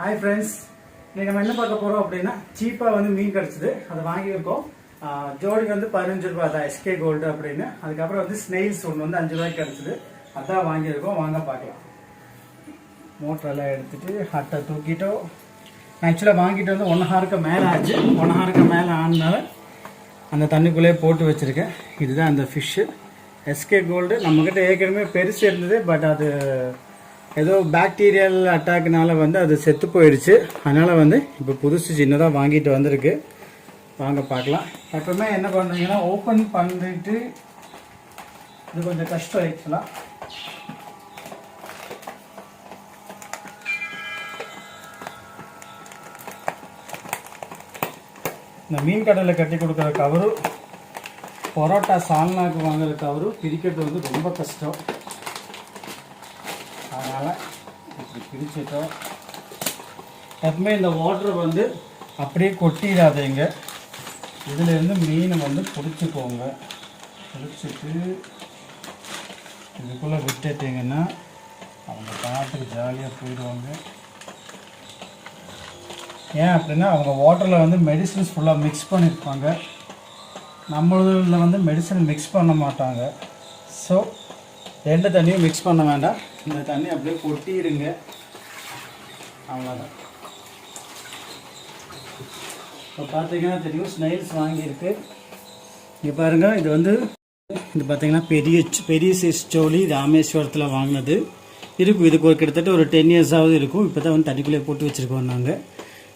Hi friends, இன்னைக்கு நம்ம என்ன பார்க்க போறோம் அப்படின்னா சீப்பாக வந்து மீன் கிடச்சிது. அதை வாங்கியிருக்கோம். ஜோடிக்கு வந்து 15 ரூபாய் தான், எஸ்கே கோல்டு அப்படின்னு. அதுக்கப்புறம் வந்து ஸ்னெயில்ஸ் ஒன்று வந்து 5 ரூபாய்க்கு கிடச்சிது. அதான் வாங்கியிருக்கோம். வாங்க பார்க்கலாம். மோட்டரெல்லாம் எடுத்துட்டு ஹட்டை தூக்கிட்டோம். நான் ஆக்சுவலாக வாங்கிட்டு வந்து 1 ஹாருக்கு மேலே ஆச்சு. 1 ஹாருக்கு மேலே ஆனால அந்த தண்ணிக்குள்ளேயே போட்டு வச்சுருக்கேன். இதுதான் அந்த ஃபிஷ்ஷு எஸ்கே கோல்டு. நம்மக்கிட்ட ஏற்கனவே பெருசு இருந்தது, பட் அது ஏதோ பாக்டீரியல் அட்டாக்னால வந்து அது செத்து போயிடுச்சு. அதனால் வந்து இப்போ புதுசு சின்னதாக வாங்கிட்டு வந்திருக்கு. வாங்க பார்க்கலாம். எப்பவுமே என்ன பண்ணுறீங்கன்னா ஓப்பன் பண்ணிட்டு, இது கொஞ்சம் கஷ்டம் ஆக்சுவலாக. இந்த மீன் கடையில் கட்டி கொடுக்குற கவரு, பரோட்டா சால்னாக்கு வாங்குற கவரு பிரிக்கிறது வந்து ரொம்ப கஷ்டம். அதனால் இப்படி பிரிச்சுட்டோம். எப்பவுமே இந்த வாட்டரை வந்து அப்படியே கொட்டிடாதீங்க. இதிலேருந்து மீனை வந்து பிடிச்சிக்கோங்க. பிடிச்சிட்டு இதுக்குள்ளே விட்டுட்டிங்கன்னா அவங்க பாட்டுக்கு ஜாலியாக போயிடுவாங்க. ஏன் அப்படின்னா அவங்க வாட்டரில் வந்து மெடிசன்ஸ் ஃபுல்லாக மிக்ஸ் பண்ணியிருப்பாங்க. நம்மளில் வந்து மெடிசன் மிக்ஸ் பண்ண மாட்டாங்க. ஸோ எந்த தண்ணியும் மிக்ஸ் பண்ண வேண்டாம். இந்த தண்ணி அப்படியே கொட்டிடுங்க. அவ்வளோதான். இப்போ பார்த்தீங்கன்னா தெரியும், ஸ்னெயில்ஸ் வாங்கியிருக்கு. இங்கே பாருங்கள், இது வந்து இது பார்த்தீங்கன்னா பெரிய சைஸ் சோழி. ராமேஸ்வரத்தில் வாங்கினது இருக்கும். இதுக்கு ஒரு கிட்டத்தட்ட ஒரு 10 இயர்ஸாவது இருக்கும். இப்போ தான் வந்து தண்ணிக்குள்ளே போட்டு வச்சுருக்கோம் நாங்கள்.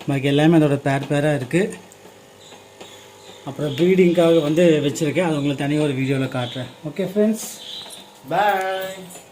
பாக்கி எல்லாமே அதோட பேராக இருக்குது. அப்புறம் ப்ரீடிங்காக வந்து வச்சுருக்கேன். அது உங்களுக்கு தனியாக ஒரு வீடியோவில் காட்டுறேன். ஓகே ஃப்ரெண்ட்ஸ், பாய்.